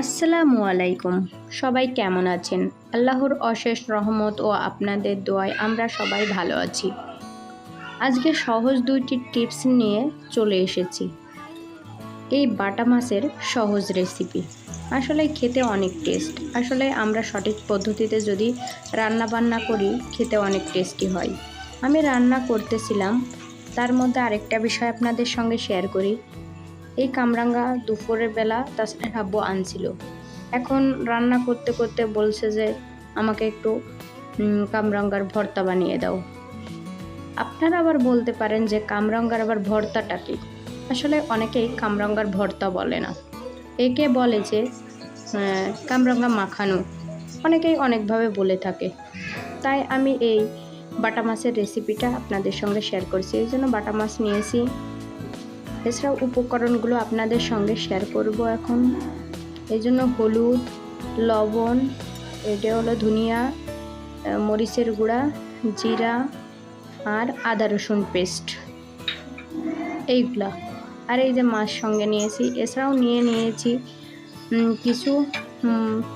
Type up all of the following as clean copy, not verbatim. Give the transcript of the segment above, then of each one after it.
আসসালামু আলাইকুম। সবাই কেমন আছেন? আল্লাহর অশেষ রহমত ও আপনাদের দোয়ায় আমরা সবাই ভালো আছি। আজকে সহজ দুইটি টিপস নিয়ে চলে এসেছি। এই বাটা মাছের সহজ রেসিপি আসলে খেতে অনেক টেস্ট। আসলে আমরা সঠিক পদ্ধতিতে যদি রান্না বান্না করি খেতে অনেক টেস্টি হয়। আমি রান্না করতেছিলাম, তার মধ্যে আরেকটা বিষয় আপনাদের সঙ্গে শেয়ার করি। এই কামরাঙ্গা দুপুরের বেলা তাছাড়া আব্বু আনছিল। এখন রান্না করতে করতে বলছে যে আমাকে একটু কামরাঙ্গার ভর্তা বানিয়ে দাও। আপনারা আবার বলতে পারেন যে কামরাঙ্গার আবার ভর্তাটা কি? আসলে অনেকেই কামরাঙ্গার ভর্তা বলে না, একে বলে যে কামরাঙ্গা মাখানো। অনেকেই অনেকভাবে বলে থাকে। তাই আমি এই বাটা মাছের রেসিপিটা আপনাদের সঙ্গে শেয়ার করছি। এই জন্য বাটা মাছ নিয়েছি। এছাড়াও উপকরণগুলো আপনাদের সঙ্গে শেয়ার করব এখন। এই জন্য হলুদ, লবণ, এটা হলো ধনিয়া, মরিচের গুঁড়া, জিরা আর আদা রসুন পেস্ট, এইগুলা। আর এই যে মাছ সঙ্গে নিয়েছি। এছাড়াও নিয়েছি কিছু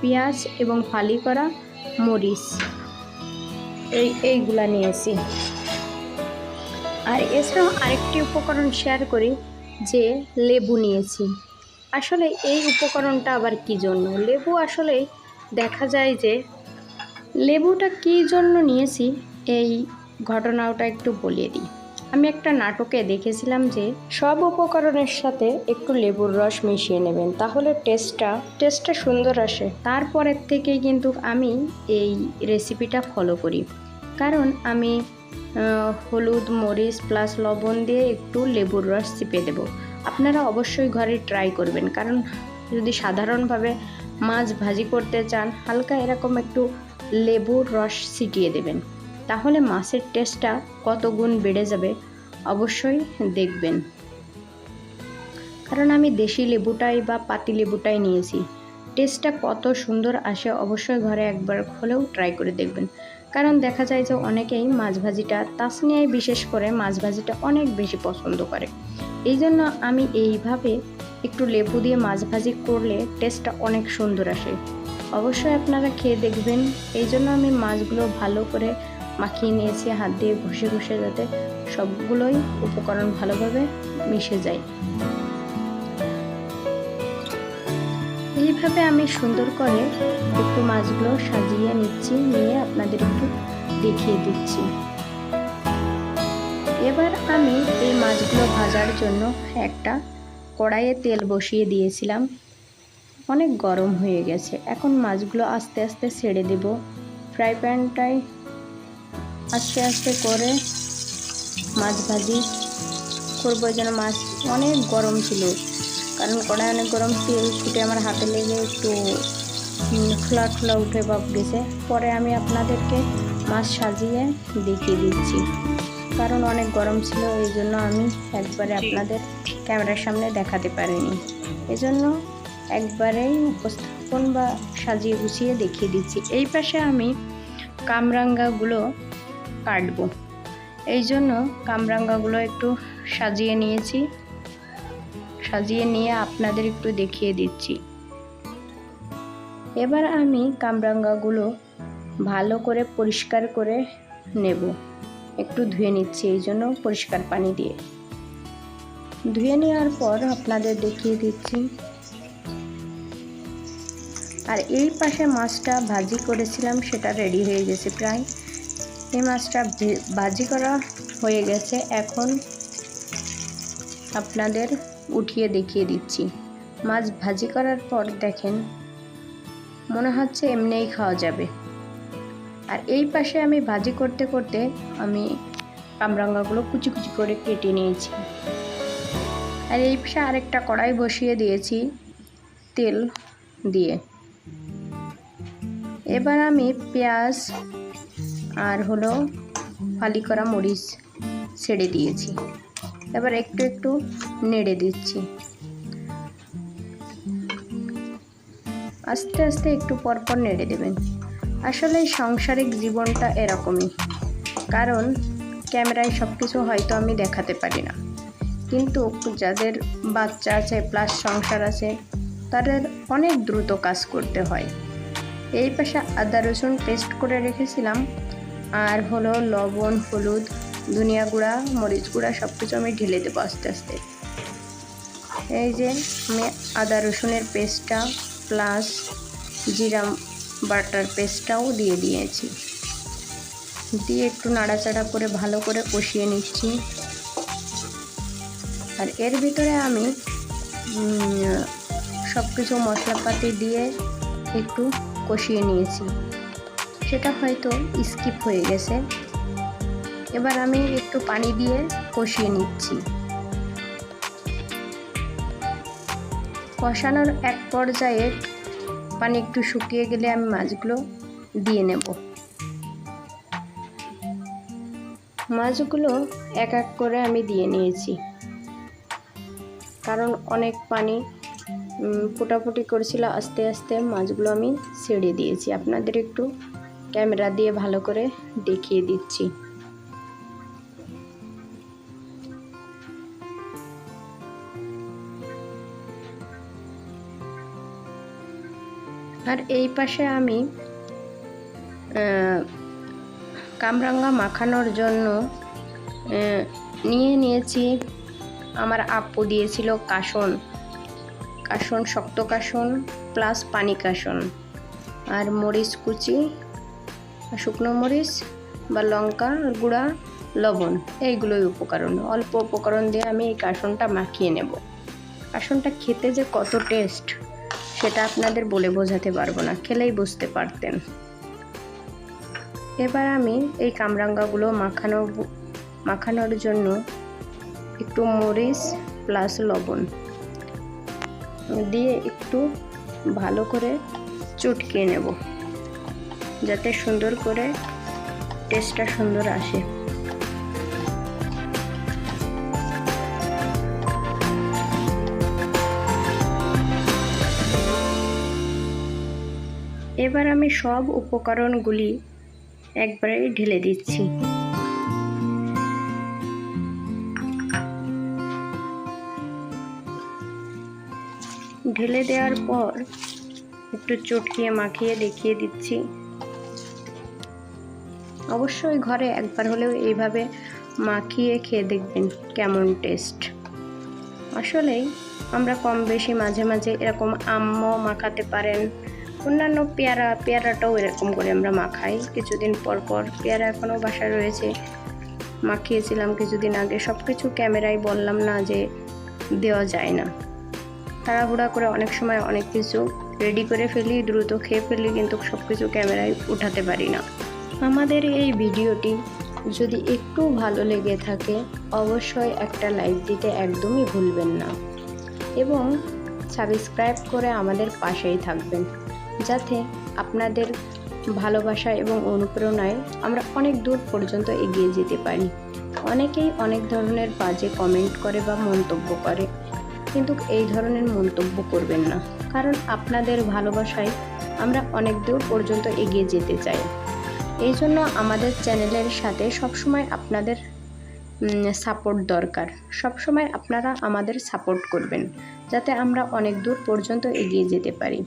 পেঁয়াজ এবং ফালি করা মরিচ, এইগুলা নিয়েছি। আর এছাড়াও আরেকটি উপকরণ শেয়ার করি যে লেবু নিয়েছি। আসলে এই উপকরণটা আবার কী জন্য? লেবু আসলে দেখা যায় যে লেবুটা কী জন্য নিয়েছি এই ঘটনাটা একটু বলিয়ে দিই। আমি একটা নাটকে দেখেছিলাম যে সব উপকরণের সাথে একটু লেবুর রস মিশিয়ে নেবেন, তাহলে টেস্টটা সুন্দর আসে। তারপরের থেকেই কিন্তু আমি এই রেসিপিটা ফলো করি, কারণ আমি হলুদ, মরিচ প্লাস লবণ দিয়ে একটু লেবুর রস চিপে দেব। আপনারা অবশ্যই ঘরে ট্রাই করবেন, কারণ যদি সাধারণভাবে মাছ ভাজি করতে চান হালকা এরকম একটু লেবুর রস ছিটিয়ে দেবেন, তাহলে মাছের টেস্টটা কত গুণ বেড়ে যাবে অবশ্যই দেখবেন। কারণ আমি দেশি লেবুটাই বা পাতি লেবুটাই নিয়েছি। টেস্টটা কত সুন্দর আসে অবশ্যই ঘরে একবার হলেও ট্রাই করে দেখবেন। কারণ দেখা যায় যে অনেকেই মাছ ভাজিটা, তাসনিয়ায় বিশেষ করে মাছ ভাজিটা অনেক বেশি পছন্দ করে। এই জন্য আমি এইভাবে একটু লেবু দিয়ে মাছ ভাজি করলে টেস্টটা অনেক সুন্দর আসে। অবশ্যই আপনারা খেয়ে দেখবেন। এই জন্য আমি মাছগুলো ভালো করে মাখিয়ে নিয়েছি হাত দিয়ে ঘষে ঘষে, যাতে সবগুলোই উপকরণ ভালোভাবে মিশে যায়। এইভাবে আমি সুন্দর করে একটু মাছগুলো সাজিয়ে নিচ্ছি, নিয়ে আপনাদের একটু দেখিয়ে দিচ্ছি। এবার আমি এই মাছগুলো ভাজার জন্য একটা কড়াইয়ে তেল বসিয়ে দিয়েছিলাম, অনেক গরম হয়ে গেছে। এখন মাছগুলো আস্তে আস্তে ছেড়ে দেব। ফ্রাই প্যানটাই আস্তে আস্তে করে মাছ ভাজি করবো, যেন মাছ অনেক গরম ছিল, কারণ কড়াই অনেক গরম, তেল ছুটে আমার হাতে লেগে একটু খোলা খোলা উঠে ভাব গেছে। পরে আমি আপনাদেরকে মাছ সাজিয়ে দেখিয়ে দিচ্ছি, কারণ অনেক গরম ছিল, এই জন্য আমি একবারে আপনাদের ক্যামেরার সামনে দেখাতে পারিনি। এজন্য একবারেই উপস্থাপন বা সাজিয়ে গুছিয়ে দেখিয়ে দিচ্ছি। এই পাশে আমি কামরাঙ্গাগুলো কাটবো, এই জন্য কামরাঙ্গাগুলো একটু সাজিয়ে নিয়েছি। সাজিয়ে নিয়ে আপনাদের একটু দেখিয়ে দিচ্ছি। এবার আমি কামরাঙ্গাগুলো ভালো করে পরিষ্কার করে নেব, একটু ধুয়ে নিচ্ছি, এই জন্য পরিষ্কার পানি দিয়ে ধুয়ে নেওয়ার পর আপনাদের দেখিয়ে দিচ্ছি। আর এই পাশে মাছটা ভাজি করেছিলাম, সেটা রেডি হয়ে গেছে প্রায়। এই মাছটা ভাজি করা হয়ে গেছে, এখন আপনাদের উঠিয়ে দেখিয়ে দিচ্ছি। মাছ ভাজি করার পর দেখেন মনে হচ্ছে এমনিই খাওয়া যাবে। আর এই পাশে আমি ভাজি করতে করতে আমি কামরাঙ্গাগুলো কুচি কুচি করে কেটে নিয়েছি। আর এই পাশে আরেকটা কড়াই বসিয়ে দিয়েছি তেল দিয়ে। এবার আমি পেঁয়াজ আর হলো ফালি করা মরিচ ছেড়ে দিয়েছি। এবার একটু একটু নেড়ে দিচ্ছি, আস্তে আস্তে একটু পরপর নেড়ে দেবেন। আসলে সাংসারিক জীবনটা এরকমই, কারণ ক্যামেরায় সব কিছু হয়তো আমি দেখাতে পারি না, কিন্তু যাদের বাচ্চা আছে প্লাস সংসার আছে তাদের অনেক দ্রুত কাজ করতে হয়। এই পাশে আদা রসুন পেস্ট করে রেখেছিলাম, আর হলো লবণ, হলুদ, ধনিয়া গুঁড়া, মরিচ গুঁড়া সব কিছু আমি ঢেলে দেবো আস্তে আস্তে। এই যে আমি আদা রসুনের পেস্টটা প্লাস জিরা বাটার পেস্টটাও দিয়ে দিয়েছি, দিয়ে একটু নাড়াচাড়া করে ভালো করে কষিয়ে নিচ্ছি। আর এর ভিতরে আমি সব কিছু মশলাপাতি দিয়ে একটু কষিয়ে নিয়েছি, সেটা হয়তো স্কিপ হয়ে গেছে। এবার আমি একটু পানি দিয়ে কষিয়ে নিচ্ছি। কষানোর এক পর্যায়ে পানি একটু শুকিয়ে গেলে আমি মাছগুলো দিয়ে নেব। মাছগুলো এক এক করে আমি দিয়ে নিয়েছি, কারণ অনেক পানি ফুটাফুটি করছিল। আস্তে আস্তে মাছগুলো আমি ছেড়ে দিয়েছি, আপনাদের একটু ক্যামেরা দিয়ে ভালো করে দেখিয়ে দিচ্ছি। আর এই পাশে আমি কামরাঙ্গা মাখানোর জন্য নিয়েছি, আমার আপু দিয়েছিল কাসন, শক্ত কাসন প্লাস পানি কাসন, আর মরিচ কুচি, শুকনো মরিচ বা লঙ্কা গুঁড়া, লবণ, এইগুলোই উপকরণ। অল্প উপকরণ দিয়ে আমি এই কাসনটা মাখিয়ে নেব। কাসনটা খেতে যে কত টেস্ট সেটা আপনাদের বলে বোঝাতে পারবো না, খেলেই বুঝতে পারতেন। এবার আমি এই কামরাঙ্গাগুলো মাখানোর জন্য একটু মরিচ প্লাস লবণ দিয়ে একটু ভালো করে চটকিয়ে নেব, যাতে সুন্দর করে টেস্টটা সুন্দর আসে। এবার আমি সব উপকরণগুলি একবারে ঢেলে দিচ্ছি। ঢেলে দেওয়ার পর একটু চটকিয়ে মাখিয়ে দেখিয়ে দিচ্ছি। অবশ্যই ঘরে একবার হলেও এইভাবে মাখিয়ে খেয়ে দেখবেন কেমন টেস্ট। আসলেই আমরা কম বেশি মাঝে মাঝে এরকম আমও মাখাতে পারেন, অন্যান্য পেয়ারাটাও এরকম করে আমরা মাখাই কিছুদিন পর পর। পেয়ারা এখনও বাসায় রয়েছে, মাখিয়েছিলাম কিছুদিন আগে। সব কিছু ক্যামেরায় বললাম না যে দেওয়া যায় না, তাড়াহুড়া করে অনেক সময় অনেক কিছু রেডি করে ফেলি, দ্রুত খেয়ে ফেলি, কিন্তু সব কিছু ক্যামেরায় উঠাতে পারি না। আমাদের এই ভিডিওটি যদি একটু ভালো লেগে থাকে অবশ্যই একটা লাইক দিতে একদমই ভুলবেন না, এবং সাবস্ক্রাইব করে আমাদের পাশেই থাকবেন, যাতে আপনাদের ভালোবাসা এবং অনুপ্রেরণায় আমরা অনেক দূর পর্যন্ত এগিয়ে যেতে পারি। অনেকেই অনেক ধরনের বাজে কমেন্ট করে বা মন্তব্য করে, কিন্তু এই ধরনের মন্তব্য করবেন না, কারণ আপনাদের ভালোবাসায় আমরা অনেক দূর পর্যন্ত এগিয়ে যেতে চাই। এই জন্য আমাদের চ্যানেলের সাথে সবসময় আপনাদের সাপোর্ট দরকার। সবসময় আপনারা আমাদের সাপোর্ট করবেন, যাতে আমরা অনেক দূর পর্যন্ত এগিয়ে যেতে পারি।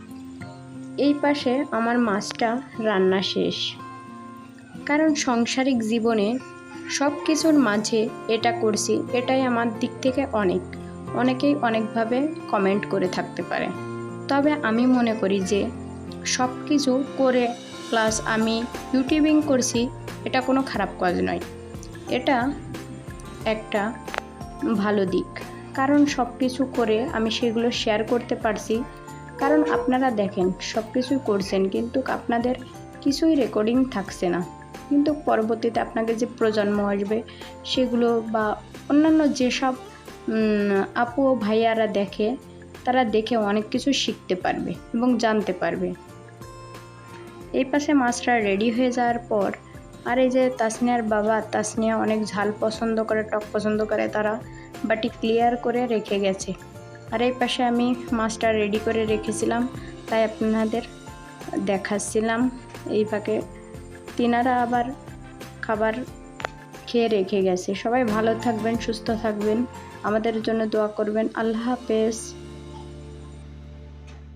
এই পাশে আমার মাছটা রান্না শেষ, কারণ সাংসারিক জীবনে সব কিছুর মাঝে এটা করছি, এটাই আমার দিক থেকে অনেকেই অনেকভাবে কমেন্ট করে থাকতে পারে। তবে আমি মনে করি যে সব কিছু করে প্লাস আমি ইউটিউবিং করছি, এটা কোনো খারাপ কাজ নয়, এটা একটা ভালো দিক। কারণ সব কিছু করে আমি সেগুলো শেয়ার করতে পারছি, কারণ আপনারা দেখেন সব কিছুই করছেন, কিন্তু আপনাদের কিছুই রেকর্ডিং থাকছে না। কিন্তু পরবর্তীতে আপনাকে যে প্রজন্ম আসবে সেগুলো বা অন্যান্য যেসব আপু ও ভাইয়ারা দেখে, তারা দেখে অনেক কিছু শিখতে পারবে এবং জানতে পারবে। এই পাশে মাছটা রেডি হয়ে যাওয়ার পর, আর এই যে তাসনিয়ার বাবা, তাসনিয়া অনেক ঝাল পছন্দ করে, টক পছন্দ করে, তারা বাটি ক্লিয়ার করে রেখে গেছে। আর এই পাশে আমি মাছটা রেডি করে রেখেছিলাম, তাই আপনাদের দেখাচ্ছিলাম। এই ফাঁকে তিনারা আবার খাবার খেয়ে রেখে গেছে। সবাই ভালো থাকবেন, সুস্থ থাকবেন, আমাদের জন্য দোয়া করবেন। আল্লাহ হাফেজ।